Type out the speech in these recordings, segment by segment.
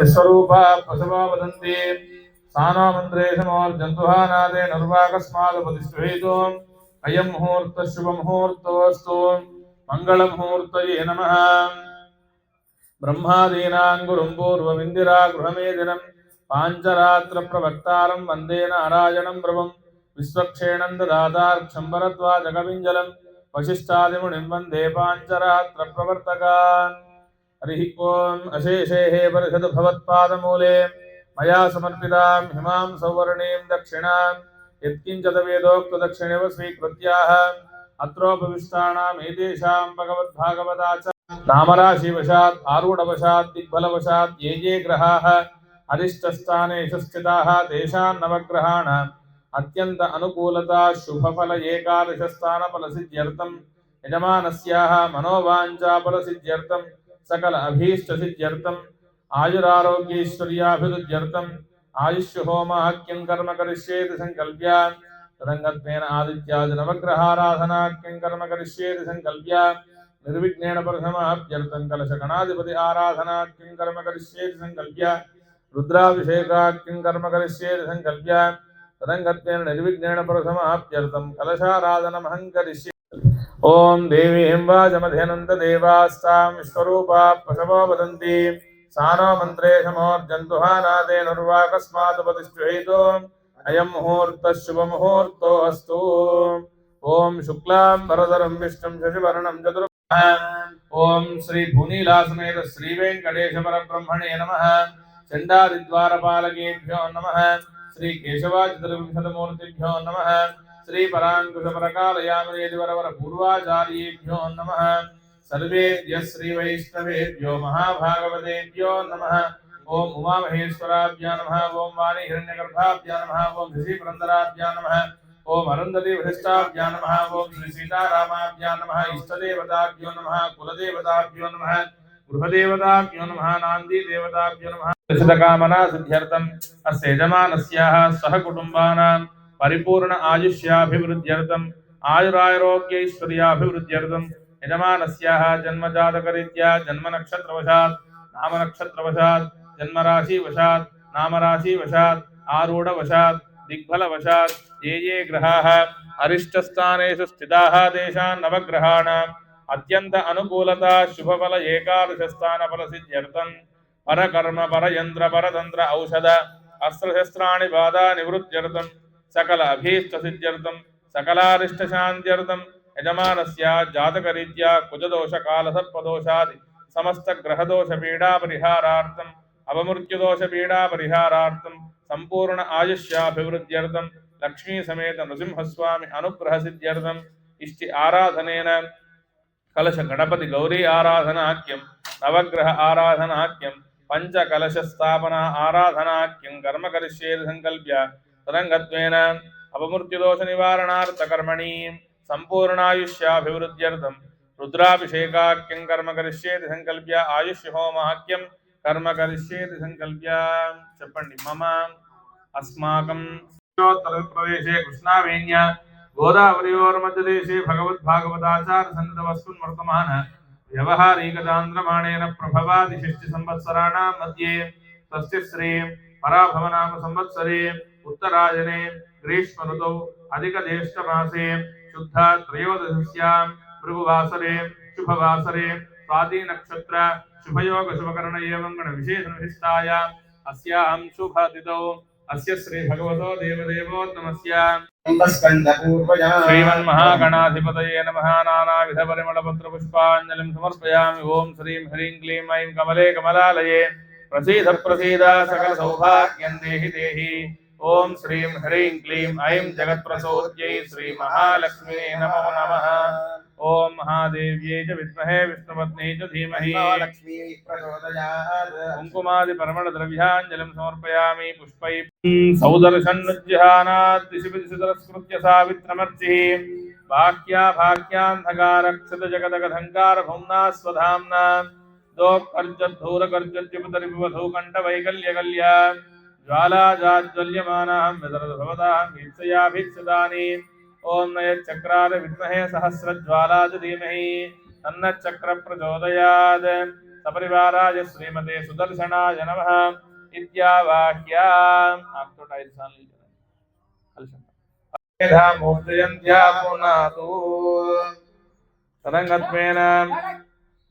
स्वरूपा पशवा वदन्ति सानो मन्त्रेशमोर्जन्तुहानादे नर्वाकस्मादपतिष्ठेतु अयं मुहूर्तः शुभमुहूर्तोऽस्तु मङ्गलमुहूर्तये नमः ब्रह्मादीनां गुरुं पूर्वमिन्दिरा गृहमेदिनं पाञ्चरात्रप्रवक्तारं वन्दे नारायणं प्रभुं विश्वक्षेणं ददातार्क्षं भरद्वाजकविञ्जलं वसिष्ठादिमुनिं वन्दे पाञ्चरात्रप्रवर्तकान् हरिः ओम् अशेषेः परिषद् भवत्पादमूले मया समर्पितां हिमां सौवर्णीं दक्षिणां यत्किञ्चतवेदोक्तदक्षिणेव स्वीकृत्याः अत्रोपविष्टानाम् एतेषां भगवद्भागवताच नामराशिवशात् आरूढवशात् दिग्बलवशात् ये ग्रहाः अरिष्टस्थानेषु स्थिताः तेषां नवग्रहाणाम् अत्यन्त अनुकूलता शुभफल एकादशस्थानफलसिद्ध्यर्थं यजमानस्याः मनोवाञ्छाफलसिद्ध्यर्थं सकल अभीष्टसिद्ध्यर्थं आयुरारोग्यैश्वर्याभिवृद्ध्यर्थं आयुष्यहोमाख्यं कर्म करिष्येति संकल्प्य तदङ्गत्वेन आदित्यादि नवग्रहाराधनाख्यं कर्म करिष्येति संकल्प्य निर्विघ्नेन परसमाप्त्यर्थं कलशगणाधिपति आराधनाख्यं कर्म करिष्येति संकल्प्य रुद्राभिषेकाख्यं कर्म करिष्येति संकल्प्य तदङ्गत्वेन निर्विघ्नेन परसमाप्त्यर्थं कलशाराधनमहं करिष्ये ओं देवीं वाचमध्यनन्ददेवास्तां विश्वरूपा पशवो वदन्ति सानो मन्त्रेशमोर्जन्तुहानादे नुर्वाकस्मादुपतिष्ठेतु अयं मुहूर्तः शुभमुहूर्तो अस्तु ओं शुक्लां वरदरं विष्णुं शशिवर्णं चतुर्भुजं ओं श्री भूनीलासमेत श्रीवेङ्कटेशपरब्रह्मणे नमः चण्डादिद्वारपालकेभ्यो नमः श्री केशवाचतुर्विंशतिमूर्तिभ्यो नमः श्री पराङ्कुशपरकालयामनेदिवरवर पूर्वाचार्येभ्यो नमः सर्वेभ्यः श्री वैष्णवेभ्यो महाभागवतेभ्यो नमः ओम उमामहेश्वराभ्यां नमः ओम वाणी हिरण्यगर्भाभ्यां नमः ओम ऋषिपुरन्दराभ्यां नमः ओम अरुन्धती वशिष्ठाभ्यां नमः ओम श्री सीतारामाभ्यां नमः इष्टदेवताभ्यो नमः कुलदेवताभ्यो नमः गृहदेवताभ्यो नमः नान्दिदेवताभ्यो नमः दशकामना सिद्ध्यर्थम् अस्य यजमानस्याः सह कुटुम्बानां परिपूर्ण आयुष्याभिवृद्ध्यर्थम् आयुरारोग्यैश्वर्याभिवृद्ध्यर्थम् यजमानस्याः जन्मजातकरीत्या जन्मनक्षत्रवशात् नामनक्षत्रवशात् जन्मराशिवशात् नामराशिवशात् आरूढवशात् दिग्बलवशात् ये ग्रहाः अरिष्टस्थानेषु स्थिताः तेषां नवग्रहाणाम् अत्यन्त अनुकूलता शुभफल एकादशस्थानफलसिद्ध्यर्थम् परकर्म परयन्त्र परतन्त्र औषध अस्त्रशस्त्राणि बाधा निवृत्त्यर्थं सकल अभीष्टसिद्ध्यर्थं सकलारिष्टशान्त्यर्थं यजमानस्य जातकरीत्या कुजदोषकालसर्पदोषादि समस्तग्रहदोषपीडापरिहारार्थम् अपमृत्युदोषपीडापरिहारार्थं सम्पूर्ण आयुष्याभिवृद्ध्यर्थं लक्ष्मीसमेत नृसिंहस्वामी अनुग्रहसिद्ध्यर्थम् इष्टि आराधनेन कलश गणपति गौरी आराधनाख्यं नवग्रह आराधनाख्यं पंचकलशस्थापना आराधनाख्यं कर्म करिष्येति संकल्प्य तदङ्गत्वेन अपमृत्युदोष निवारणार्थकर्मणि सम्पूर्णायुष्याभिवृद्ध्यर्थं रुद्राभिषेकाख्यं कर्म करिष्येति संकल्प्य आयुष्यहोमाख्यं कर्म करिष्येति संकल्प्य चप्पंडि मम अस्माकं उत्तरप्रदेशे कृष्णावेण्य गोदावरीयोर्मध्यदेशे भगवद्भागवताचार्य सन्निधवस्मिन् वर्तमान व्यवहारिकदान्द्रमाणेन प्रभवादिषष्टि संवत्सराणां मध्ये तस्य श्री पराभवनाम संवत्सरे उत्तरायणे ग्रीष्म ऋतौ अधिकज्येष्ठमासे शुद्ध त्रयोदश्यां भृगुवासरे शुभवासरे स्वाति नक्षत्र शुभयोग शुभकर्ण एवं गण विशेष विशिष्टायां अस्यां शुभतिथौ अस्य श्री भगवतो देवदेवोत्तमस्य श्रीमन्महागणाधिपतये नमः नानाविधपरिमलपत्रपुष्पाञ्जलिं समर्पयामि ओं श्रीं ह्रीं क्लीं ऐं कमले कमलालये प्रसीद प्रसीद सकल सौभाग्यं देहि देहि ओं श्रीं ह्रीं क्लीं ऐं जगत्प्रसूत्यै श्री महालक्ष्मी नमो नमः ओं महादेव्यै च विद्महे विष्णुपत्न्यै च धीमहि लक्ष्मी प्रचोदयात् कुङ्कुमादि परमलद्रव्याञ्जलिं समर्पयामि पुष्पैः सौदर्शन्नुज्जहानात् दिशिविदिशितरस्कृत्य सावित्रमर्चिः बाह्याभाग्यान्धकारक्षत जगदगधङ्कार भुम्ना स्वधाम्ना दोक्कर्जद्धूरकर्जद्युपतरिविवधौ कण्ठवैकल्यकल्या ज्वालाजाज्वल्यमानां विदरभवतां वीक्षयाभीक्षदानि ओं नयच्चक्राय विद्महे सहस्रज्वालाय धीमहि तन्नच्चक्र प्रचोदयात् सपरिवाराय श्रीमते सुदर्शनाय नमः इत्यावाह्या। आप तो 2.5 साल मूर्तयन्त्या पुनातु तदङ्गत्वेन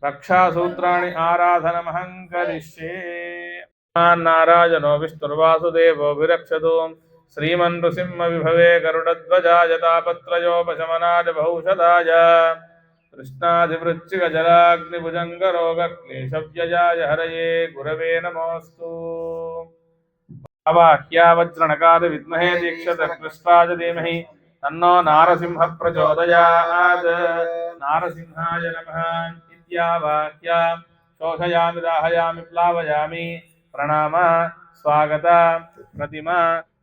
रक्षासूत्राणि आराधनमहं करिष्ये। नारायणो विष्णुर्वासुदेवो विरक्षतु श्रीमन्नृसिंह विभवे गरुडध्वजाय तापत्रयोपशमनाय बहुषदाय कृष्णादिवृश्चिकजलाग्निभुजङ्गरोगक्लेशव्ययाय हरये गुरवे नमोऽस्तु। अवाह्या वज्रणकाद विद्महे दीक्षितकृष्णाय धीमहि तन्नो नारसिंह प्रचोदयात्। नारसिंहाय नमः इत्यावाह्या। शोषयामि दाहयामि प्लावयामि प्रणाम स्वागत प्रतिमा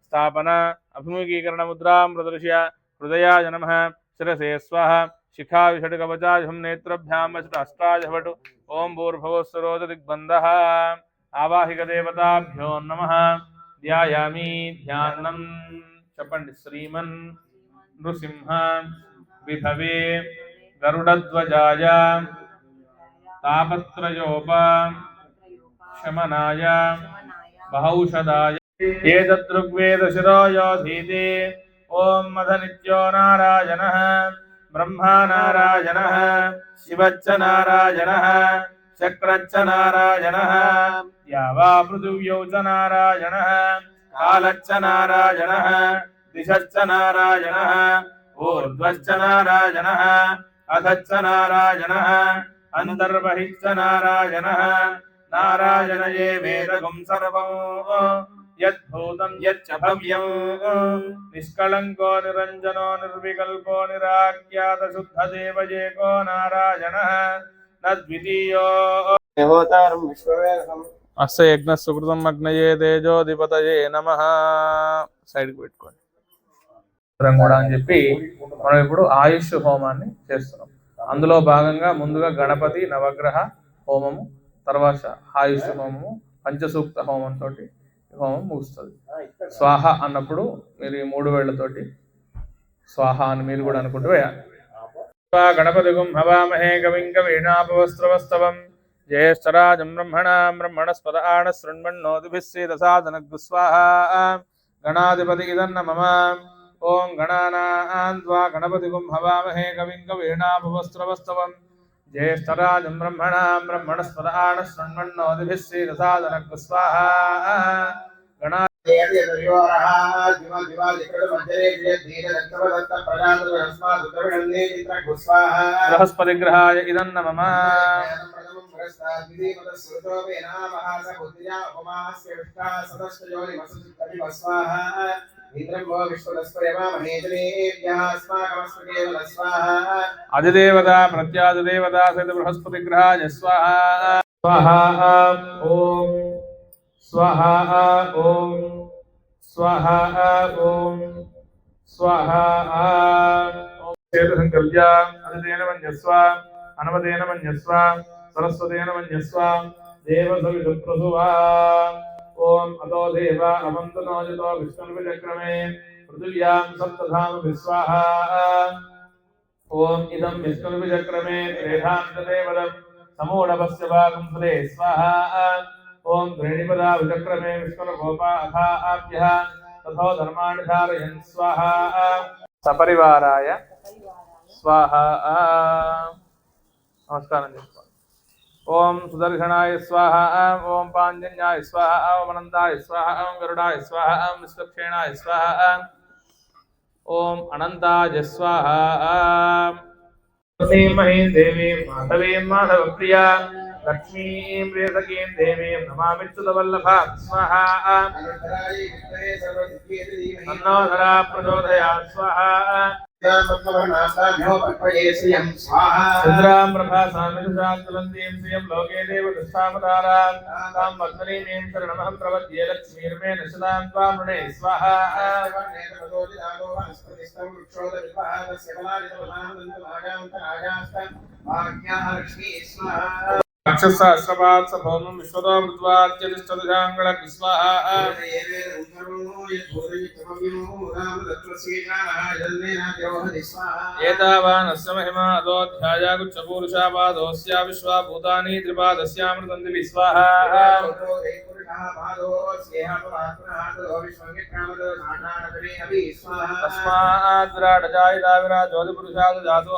स्थापन अभिमुखीकरण मुद्रां प्रदर्श्य हृदयाय नमः शिरसे स्वाहा शिखा विषट्कवचाभ्यां नेत्रभ्यां अष्टाशवटु ओं भूर्भुवस्सुरोद दिग्बन्धः आवाहिकदेवताभ्यो नमः ध्यायामि ध्यानं चपण्डि श्रीमन् नृसिंह विभवे गरुडध्वजाय तापत्रयोपशमनाय बहुषदाय एतद्ऋग्वेदशिरो योधीति ओं मदनित्यो नारायणः ब्रह्मा नारायणः शिवच्च नारायणः चक्रच्च नारायणः द्यावा पृथिव्यौ च नारायणः कालच्च नारायणः दिशश्च नारायणः ऊर्ध्वश्च नारायणः अधश्च नारायणः अन्तर्बहिश्च नारायणः नारायण ये वेदगुं सर्वं यद्भूतं यच्च भव्यं निष्कलङ्को निरञ्जनो निर्विकल्पो निराख्यातशुद्धदेव एको नारायणः न द्वितीयो अस्य यज्ञः सुकृतं अग्नये तेजोधिपतये नमः। సైడ్కి పెట్టుకోండి కూడా అని చెప్పి మనం ఇప్పుడు ఆయుష్ హోమాన్ని చేస్తున్నాం. అందులో భాగంగా ముందుగా గణపతి నవగ్రహ హోమము, తర్వాత ఆయుష్ హోమము, పంచసూక్త హోమంతో హోమం ముగుస్తుంది. స్వాహ అన్నప్పుడు మీరు ఈ 3 వేళ్లతోటి స్వాహ అని మీరు కూడా అనుకుంటూ వేయాలి. గణపతిగుం హవామహే కవిం కవీనాపవస్త్రవస్తవం జ్యేష్ఠరాజం బ్రహ్మణస్పద ఆనశృణ్వన్నోతిభిస్సేదసాదనగ్గు స్వాహా. గణాధిపతి ఇదన్న మమ. ఓం గణానాన్వా గణపతిగుం హవామహే కవిం కవీనాపవస్త్రవస్తవం జ్యేష్ఠరాజం బ్రహ్మణస్పద ఆనశృణ్వన్నోతిభిస్సేదసాదనగ్గు స్వాహా. గణా బృహస్పతి గ్రహాయ ఇదన్న మమ. అధిదేవత ప్రత్యాధిదేవత సహిత బృహస్పతి గ్రహాయ స్వాహా. స్వాహా ఓం స్వాహా ఓం స్వాహా ఓం స్వాహా. సంకల్య అధిదేన మన్యస్వ అనవదేన మన్యస్వ సరస్వతేన మన్యస్వ దేవసవిదుప్రసువా. ఓం అతో దేవ అవంతనోజితో విష్ణుర్విచక్రమే పృథివ్యాం సప్తధామ స్వాహా. ఓం ఇదం విష్ణుర్విచక్రమే త్రేధాంతదేవదం సమూఢపస్య భాగం సురే స్వాహా. ఓం త్రేణిపదా విచక్రమే విష్ణుర్గోపా అథాభ్యః తథో ధర్మాణి ధారయన్ స్వాహా. సపరివారాయ స్వాహా. నమస్కారం చేసుకోండి. ఓం సుదర్శనాయ స్వాహ. ఓం పాంజన్యాయ స్వాహ. ఓం అనంతాయ స్వాహ. ఓం గరుడాయ స్వాహ. ఓం విశ్వక్షేణాయ స్వాహ. ఓం అనంతాయ స్వాహ. మహీం దేవీం మాధవీం మాధవప్రియా లక్ష్మీం ప్రియసఖీం దేవీం నమామిచ్యుతవల్లభాం స్వాహా. తన్నో ధరా ప్రచోదయాత్ స్వాహా. చంద్రాం ప్రభాసామిషాంతులందీం శ్రియం లోకే దేవతిష్టావతారాం తాం పద్మనీమీం శరణమహం ప్రపద్యే లక్ష్మీర్మే నశతాం త్వాం రుణే స్వాహా. अक्षसहस्रपात् सभौमं विश्वतो मृत्वात्यतिष्ठदशाङ्गलक् स्वाहा एतावानस्य महिमा अतोऽध्यायागुच्छपूरुषापादोऽस्या विश्वा भूतानि त्रिपादस्यामृतन्ति विस्वाहा तस्माद्विराटजायिताविराजोतिपुरुषात् जातो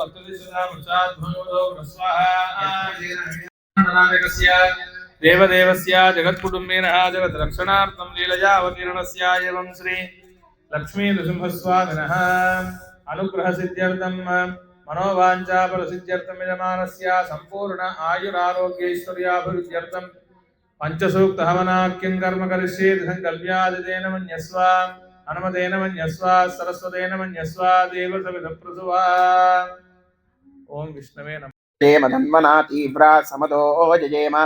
देवदेवस्य जगत्कुटुम्बिनः जगद्रक्षणार्थं लीलया अवतीर्णस्य एवं श्री लक्ष्मी नृसिंहस्वामिनः अनुग्रहसिद्ध्यर्थं मनोवाञ्छाफलसिद्ध्यर्थं यजमानस्य सम्पूर्ण आयुरारोग्यैश्वर्याभिवृद्ध्यर्थं पञ्चसूक्तहवनाख्यं कर्म करिष्येति संकल्प्यादितेन मन्यस्व हनुमतेन मन्यस्व सरस्वतेन मन्यस्व देवसविधप्रसुवा ओं विष्णवे नमः जयेम धन्वना तीव्रा समदो जयेम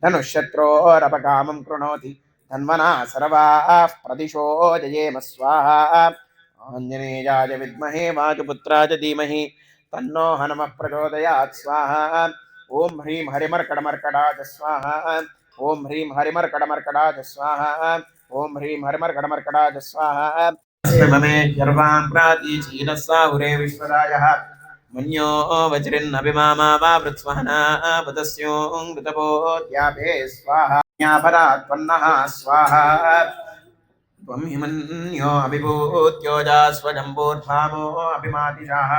धनुष्यत्रोरपकामं कृणोति धन्वना सर्वाः प्रदिशो जयेम स्वाहा आञ्जनेयाय विद्महे वायुपुत्राय धीमहि तन्नो हनुमः प्रचोदयात् स्वाहा ओं ह्रीं हरिमर्कटमर्कटाय स्वाहा ओं ह्रीं हरिमर्कटमर्कटाय स्वाहा ओं ह्रीं हरिमर्कटमर्कटाय स्वाहा ममे सर्वां प्राचीनः साहुरे विश्वरायः मन्यो वज्रिन्नभिमामा वा वृत्स्वहना पदस्यों ऋतपोद्यापे स्वाहा ज्ञापरात्पन्नः स्वाहा त्वं हिमन्यो अभिभूत्योजा स्वजम्बोर्भावो अभिमातिशाः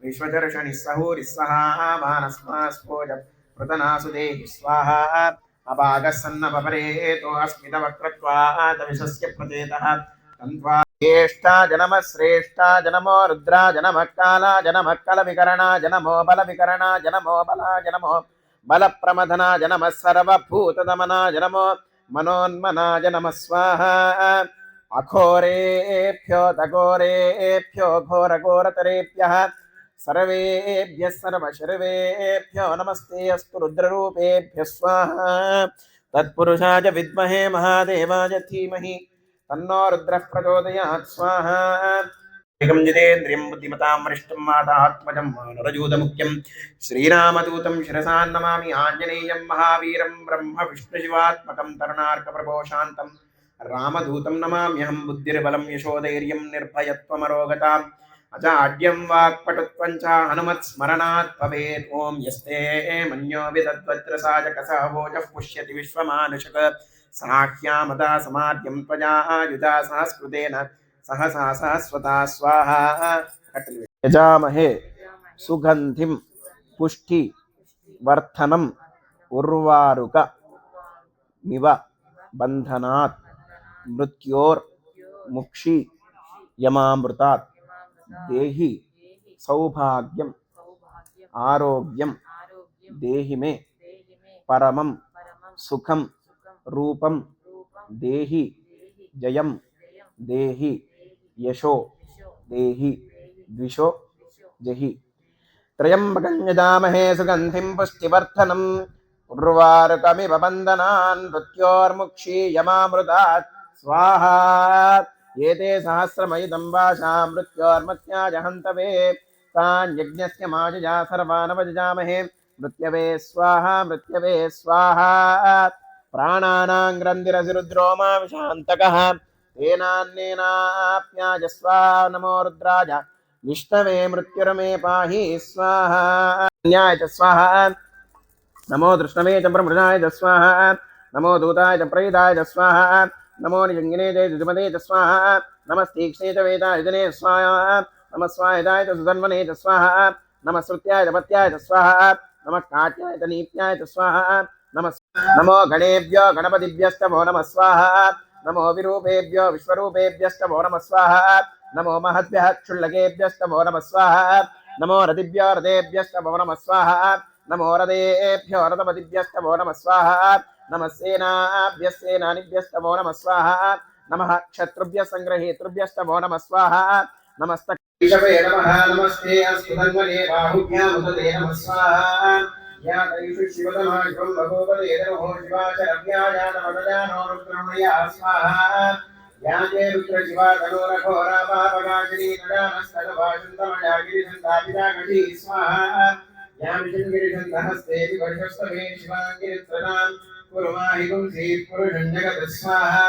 विश्वदर्शनिः सहुरिस्सहा मानस्मास्पोज पृतनासु देहि स्वाहा अभागः सन्नपरेतो अस्मितवक्रत्वादविशस्य प्रचेतः तन्त्वा ज्येष्ठा जनमः श्रेष्ठा जनमो रुद्रा जनमः काला जनमः कलविकरणा जनमो बलविकरणा जनमो बला जनमो बलप्रमथना जनमः सर्वभूतदमना जनमो मनोन्मना जनमः स्वाहा अघोरेभ्यो तघोरेभ्यो घोरघोरतरेभ्यः सर्वेभ्यः सर्वशर्वेभ्यो नमस्ते अस्तु रुद्ररूपेभ्यः स्वाहा तत्पुरुषाय विद्महे महादेवाय धीमहि तन्नो रुद्रः प्रचोदयात् स्वाहा एकं जितेन्द्रियं बुद्धिमतां वरिष्ठं मातात्मजं मानरजूतमुख्यं श्रीरामदूतं शिरसा नमामि आञ्जनेयं महावीरं ब्रह्म विष्णुशिवात्मकं तरुणार्कप्रभोशान्तं रामदूतं नमाम्यहं बुद्धिर्बलं यशोधैर्यं निर्भयत्वमरोगताम् अजाड्यं वाक्पटुत्वं च हनुमत्स्मरणात् भवेत् ॐ यस्ते मन्यो विदद्वज्रसाजकसहवोजः पुष्यति विश्वमानुषक साह्यामदा समाद्यं त्वया युजा सहस्कृतेन सहसा सहस्वता स्वाहा यजामहे सुगन्धिं पुष्टि वर्धनम् उर्वारुक मिव बन्धनात् मृत्योर्मुक्षि यमामृतात् देहि सौभाग्यम् आरोग्यं देहि मे परमं सुखं रूपं देहि जयं देहि यशो देहि द्विषो जहि त्रयंबकं यजामहे सुगन्धिं पुष्टिवर्धनम् उर्वारुकमिव बन्धनान् मृत्योर्मुक्षीयमामृतात् स्वाहा एते सहस्रमयुतं वाशा मृत्योर्मत्याय हन्तवे तान् यज्ञस्य माजया सर्वानवजामहे मृत्यवे स्वाहा मृत्यवे स्वाहा प्राणानां ग्रन्थिरसिरुद्रोमा विशान्तकः तेनान्नेनाप्याजस्वा नमो रुद्राय विष्णवे मृत्युरमे पाहि स्वाहा न्याय च स्वाहा नमो दृष्णवे च ब्रह्मणाय च स्वाहा नमो दूताय च प्रयुताय च स्वाहा नमो निजङ्गिने च दुमते च स्वाहा नमस्तीक्ष्णे च वेदाय जने स्वाहा नमः स्वायदाय च सुधन्वने च स्वाहा नमः श्रुत्याय च पत्याय च स्वाहा नमः काट्याय च नीत्याय च स्वाहा नमो गणेभ्यो गणपतिभ्यस्तमो नमः स्वाहा नमो विरूपेभ्यो विश्वरूपेभ्यस्तमो नमः स्वाहा नमो महद्भ्यः क्षुल्लकेभ्यस्तमो नमः स्वाहा नमो रतिभ्यो रथेभ्यस्तमो नमः स्वाहा नमो रथेभ्यो रथपतिभ्यस्तमो नमः स्वाहा नमः सेनाभ्यः सेनानिभ्यस्तमो नमः स्वाहा नमः क्षत्रुभ्यः संग्रहेतृभ्यस्तमो नमः स्वाहा नमस्ते नमस्ते अस्तु धन्वने बाहुभ्यां उदते नमः स्वाहा या तैषु शिवतमाशं भगवते नमो शिवाचरव्याजानमदजानो रुद्रमया स्वाहा या ते रुद्रशिवा तनोरघोरा पापनाशिनी नदानस्तनभाषन्तमया गिरिसन्तापिता कटी स्वाहा यामिषङ्गिरिषन्दहस्तेति वर्षस्तमे शिवाङ्गिरित्रताम् पुरुमाहिगुं श्रीपुरुषं जगत् स्वाहा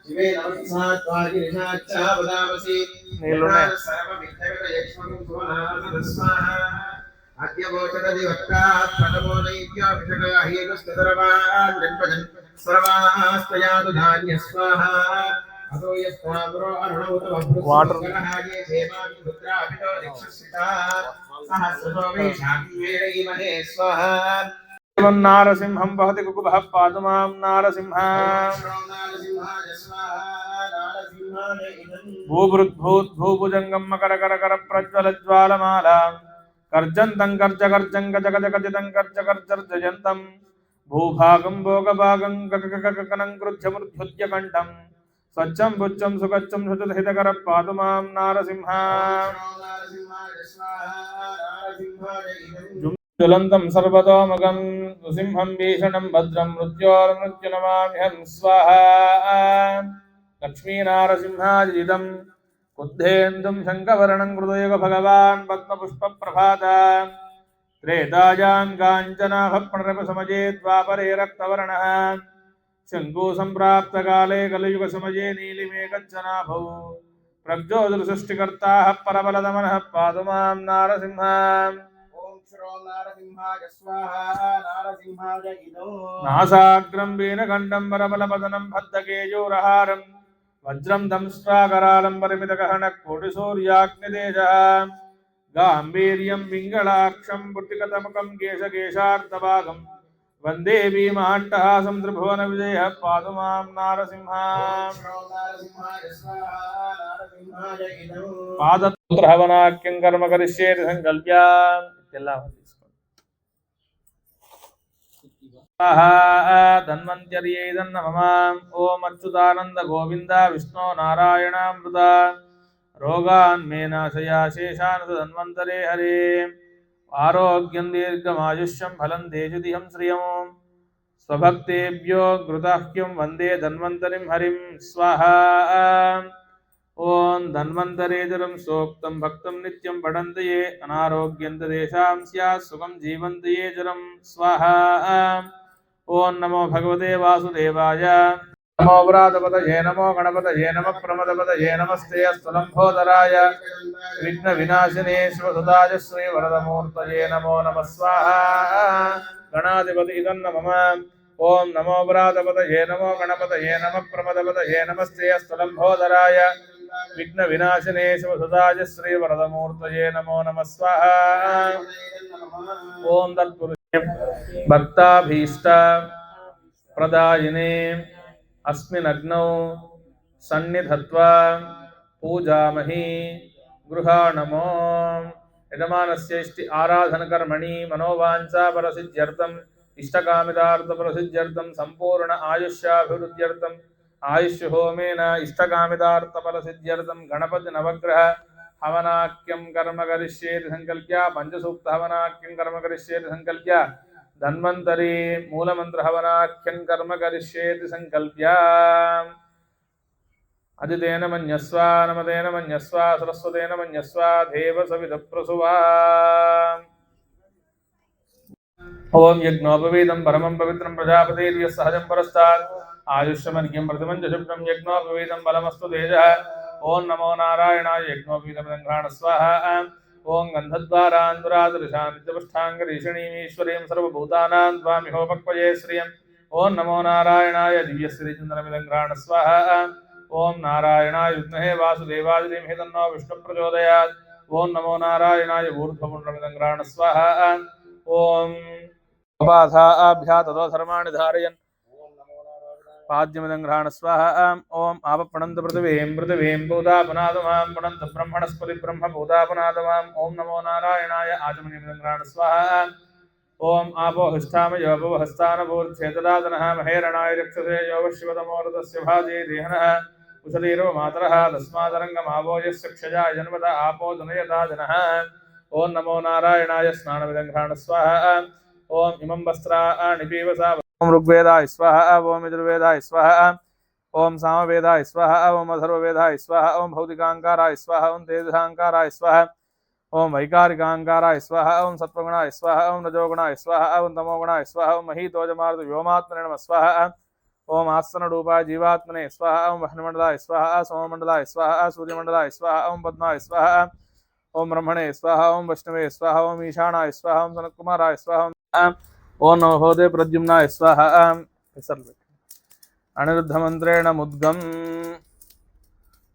शिवे नमः त्वागिरिशाच्चा वदामसि सर्वविद्यगतयक्ष्मं स्वाहा अद्यवोचरदिवक्ता प्रथमो नैत्याभिषकाहीनस्तदर्वान् जन्मजन् सर्वास्तयातु धान्य स्वाहा अतो यस्तावरो अरुणौतमभृत्सुकरहाये सेवामि रुद्राभितो दिक्षुषिता सहस्रतो मे शान्तिवेरयिमहे स्वाहा नारसिंहं वहति कुकुभः पातु मां नारसिंहः भूभृद्भूद्भूभुजङ्गं मकरकरकर प्रज्वलज्वालमाला कर्जन्तं कर्जकर्जं गजगजगजितं कर्जकर्जर्जयन्तं भूभागं भोगभागं गगगगगनं कृध्यमृद्भुज्य कण्ठं स्वच्छं पुच्छं सुगच्छं शुचितहितकरः पातु मां नारसिंहः ज्वलन्तं सर्वतोमुखं नृसिंहं भीषणं भद्रं मृत्योर्मृत्युनमाम्यहं स्वाहा लक्ष्मीनारसिंहाजितं कुद्धेन्दुं शङ्खवर्णं कृतयुग भगवान् पद्मपुष्पप्रभात त्रेतायां काञ्चनाभप्रणरपसमये द्वापरे रक्तवर्णः शङ्कुसम्प्राप्तकाले कलियुगसमये नीलिमेकच्चनाभौ प्रज्योतिषष्टिकर्ताः परबलदमनः पातु मां नारसिंहः नासाग्रं वीनखण्डं वरबलपदनं बद्धकेयूरहारं वज्रं दंष्ट्राकरालं परिमितगहनकोटिसूर्याग्नितेजः गाम्भीर्यं पिङ्गलाक्षं पुट्टिकतमुकं केशकेशार्धभागं वन्दे भीमाट्टहासं त्रिभुवनविजयः पातु मां नारसिंहः पादपुत्रहवनाख्यं कर्म करिष्येति संकल्प्य धन्वन्त्यर्यैदन्नमः ओम अच्युतानंद गोविंद विष्णु नारायणामृत रोगान् मे नाशया शेषान् धन्वन्तरे हरे आरोग्यं दीर्घमायुष्यं फलं तेजतिहं श्रियं स्वभक्तेभ्यो घृताह्यं वन्दे धन्वन्तरिं हरिं स्वाहा ओं धन्वन्तरेजरं सोक्तं भक्तं नित्यं पठन्त ये अनारोग्यं तेषां स्यात् सुखं जीवन्त ये जरं स्वाहा ओं नमो भगवते वासुदेवाय नमो व्रातपतये नमो गणपतये नमः प्रमदपतये नमस्ते अस्तुलम्भोदराय विघ्नविनाशिने शिवसुताय श्रीवरदमूर्तये नमो नमः स्वाहा गणाधिपति नमः ओं नमो व्रातपतये नमो गणपतये नमः प्रमदपतये नमस्ते अस्तुलम्भोदराय विघ्नविनाशिने शिवसुताय श्रीवरदमूर्तये नमो नमः स्वाहा ओं तत्पुरुषे भक्ताभीष्ट प्रदायिने अस्मिन् अग्नौ सन्निधत्वा पूजामहि गृहाणमो यजमानस्य इष्टि आराधनकर्मणि मनोवाञ्छाफलसिद्ध्यर्थम् इष्टकामितार्थफलसिद्ध्यर्थं सम्पूर्ण आयुष्याभिवृद्ध्यर्थम् आयुष्यहोमेन इष्टकामितार्थफलसिद्ध्यर्थं गणपति नवग्रह हवनाख्यं कर्म करिष्येति संकल्प्य पंचसूक्त हवनाख्यं कर्म करिष्येति संकल्प्य धन्वन्तरी मूलमंत्र हवनाख्यं कर्म करिष्येति संकल्प्य अदितेन मन्यस्व नमतेन मन्यस्व सरस्वतेन मन्यस्व देव सवितप्रसुवा ओम यज्ञोपवीतं परमं पवित्रं प्रजापतिर्यः सहजं परस्तात् आयुष्यमर्घ्यं प्रतिमं च शुभ्रं यज्ञोपवीतं बलमस्तु तेजः ओं नमो नारायणाय यज्ञोपवीतं गृहाण स्वाहा ओं गन्धद्वारान्दुरादृशान्त्यपुष्ठाङ्गरीषणीमीश्वरीं सर्वभूतानां त्वामिहोपक्वये श्रियं ओं नमो नारायणाय दिव्यश्रीचन्द्रमिदं गृहाण स्वाहा ओं नारायणाय विद्महे वासुदेवाय धीमहि तन्नो विष्णुप्रचोदयात् ओं नमो नारायणाय ऊर्ध्वपुण्ड्रमिदं गृहाण स्वाहा ओं उपाधाभ्या ततो धर्माणि धारयन् पाद्यमिदं गृहाण स्वाहा ओं आपप्रणन्त पृथिवीं भूतापनादमां पुनन्त ब्रह्मणस्पति ब्रह्मभूतापनादमां ओं नमो नारायणाय आचमनीमिदं गृहाण स्वाहा ओं आपो हस्तामयोपहस्तानभूर्च्छेददातनः महेरणाय रक्षसे योगशिवतमोरतस्य भाजे देहनः कुशलीरो मातरः तस्मादरङ्गमावो यस्य क्षयाय जन्मत आपो जनयता जनः ओं नमो नारायणाय स्नानमिदं गृहाण स्वाहा ओं इमं वस्त्राणि पीवसा ओं ऋग्वेदाय स्वाहा ओं यजुर्वेदाय स्वाहा ओं सामवेदाय स्वाहा ओं अथर्ववेदाय स्वाहा ओं भौतिकाङ्काराय स्वाहा ओं तेजसाङ्काराय स्वाहा ओम वैकारिकांकाराय स्वाहा ओम सत्वगुणाय स्वाहा ओम रजोगुणाय स्वाहा ओम तमोगुणाय स्वाहा ओम महीतोजमार्द व्योमात्मने नमः स्वाहा ओम आसनरूपाय जीवात्मने स्वाहा ओम वह्निमंडलाय स्वाहा सोममंडलाय स्वाहा सूर्यमंडलाय स्वाहा ओम पद्माय स्वाहा ओम ब्रह्मणे स्वाहा ओम वैष्णवे स्वाहा ओम ईशानाय स्वाहा ओम सनत्कुमाराय स्वाहा ओम नमो भगवते प्रद्युम्नाय स्वाहा अनिरुद्ध मंत्रेण मुद्गम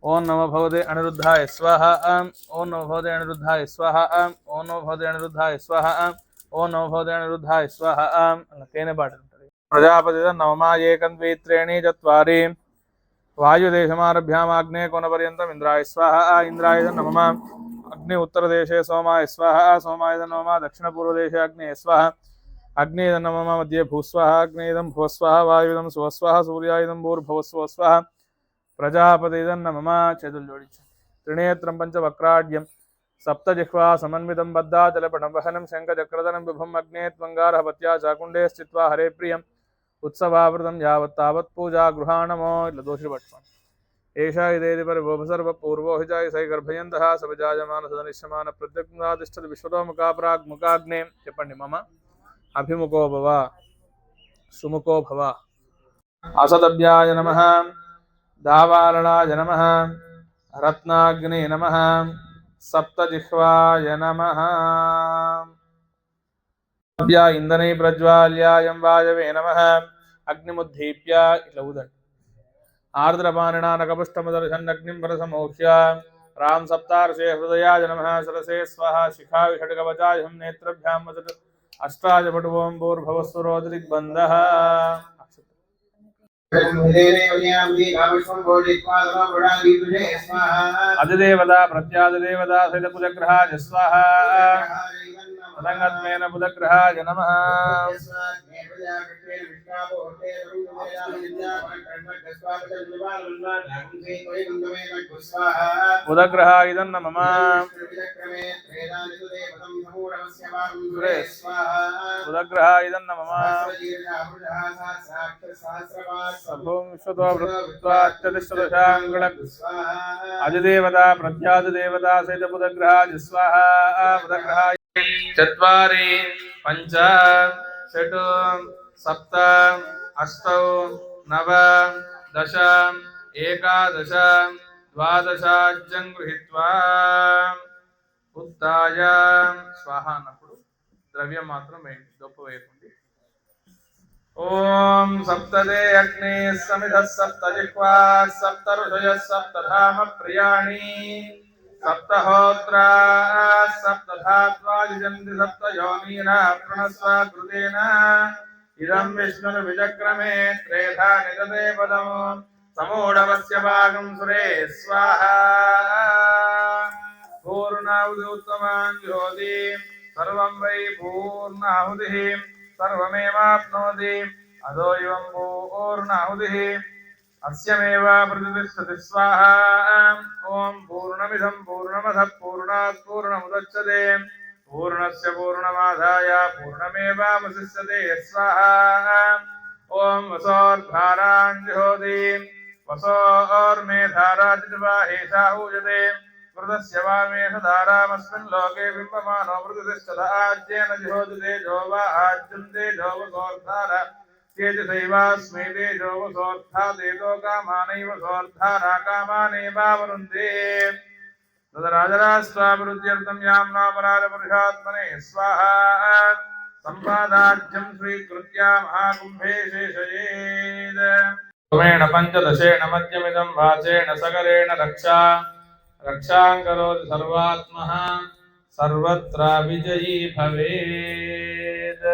ओम नमो भगवते अनिरुद्धाय स्वाहा ओम नमो भगवते अनिरुद्धाय स्वाहा ओम नमो भगवते अनिरुद्धाय स्वाहा ओम नमो भगवते अनिरुद्धाय स्वाहा तेने पाठ प्रजापति नवमा एकं द्वे त्रीणि चत्वारि वायुदेशमारभ्यामाग्ने कोनपर्यन्तम् इंद्राय स्वाहा इंद्राय नमः अग्नि उत्तरदेशे सोमाय स्वाहा सोमाय नमः दक्षिणपूर्वदेशे अग्ने स्वाहा अग्नेय नमः मध्ये भूस्वाहा अग्नेयं भुवस्वाहा वायुदं सुवस्वाहा सूर्यायुधं भूर्भुवस्व स्वाहा प्रजापतिदं नमः चतुर्जोडिच त्रिनेत्रं पंचवक्राढ्यं सप्तजिह्वा समन्वितं बद्धाचलपटं वहनं शङ्खचक्रधरं विभुम् अग्ने त्वङ्गारहपत्या चाकुण्डे स्थित्वा हरे प्रियम् उत्सवावृतं यावत् तावत् पूजा गृहाणमो दोषिपट्टम् एषा इदेति परिभोभसर्वपूर्वो हि च सै गर्भयन्तः सविजायमानसदनिश्यमान प्रत्यग्नातिष्ठति विश्वतोमुखाग्ने చెప్పండి मम अभिमुखो भव सुमुखो भव असदभ्याय नमः दावालनाय नमः रत्नाग्ने नमः सप्तजिह्वाय नमः अभ्या इंधने प्रज्वाल्यायं वायवे नमः अग्निमुद्धीप्य इట్లా ఊదండి आर्द्रपाणिना नकपुष्टमदर्शन्नग्निं परसमोक्ष्य राम सप्तार्षे हृदयाय नमः सरसे स्वाहा शिखाय षड्कवचाय हम नेत्रभ्यां वसत् अष्टाय पटुवों भूर्भुवस्सुरोदरिग्बन्धः अधिदेवता प्रत्यादिदेवता सहितकुलग्रहाय स्वाहा तदङ्गत्मेन बुधग्रहाय नमः बुधग्रहाय नमः बुधग्रहाय नमः अधिदेवता प्रत्यादिदेवता सहित बुधग्रहाय स्वाहा बुधग्रहाय चत्वारि पंच षट् सप्त अष्टौ नव दश एकादश द्वादशाज्यं गृहीत्वा उत्थाय स्वाहा అన్నప్పుడు ద్రవ్యం మాత్రం వేయండి దొప్ప వేయకండి ओम सप्तदे अग्ने समिधः सप्तजिह्वा सप्तऋषयः सप्तधाम प्रियाणि सप्तहोत्रा सप्तधात्वा युजन्ति सप्तयोनीना प्रणस्व कृतेन इदं विष्णुर्विचक्रमे त्रेधा निदते पदम् समूढवस्य भागं सुरे स्वाहा पूर्णाहुति उत्तमान् ज्योति सर्वं वै पूर्णाहुतिः सर्वमेवाप्नोति अदो एवं पूर्णाहुतिः अस्यमेव प्रतिष्ठति स्वाहा ओम पूर्णमिदं पूर्णमदः पूर्णात् पूर्णमुदच्यते पूर्णस्य पूर्णमादाय पूर्णमेवावशिष्यते स्वाहा ओम वसोर्धारां जुहोति वसोर्मेधाराजिह्वाहेषा ऊयते वृतस्य वामेष धारामस्मिन् लोके बिम्बमानो वृततिष्ठत आज्येन जुहोति तेजो वा आज्यं तेजो वसोर्धार तेजसैवास्मै तेजो वसोर्धा तेजो कामानैव सोर्धारा कामानेवावरुन्धे तदराजराष्ट्राभिवृद्ध्यर्थं याम्नापराजपुरुषात्मने स्वाहा सम्पादाज्यं स्वीकृत्य महाकुम्भे शेषयेत् क्रमेण पञ्चदशेन मध्यमिदं वाचेन सकलेन रक्षां करोति सर्वात्मः सर्वत्र विजयी भवेत्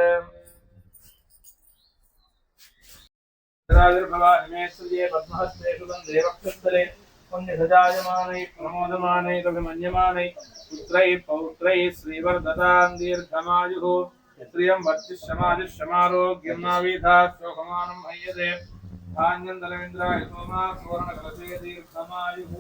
राजर्भवामेश्वर्ये पद्महस्ते सुगन्धे वक्षस्थले पुण्यसजायमानै प्रमोदमानै कविमन्यमानै पुत्रैः पौत्रैः श्रीवर्धतां दीर्घमायुः श्रियं वर्चिष्यमाजुष्यमारोग्यं नावीधात् शोभमानं मह्यते धान्यन्तरमिन्द्राय सोमा सुवर्णकलशे दीर्घमायुः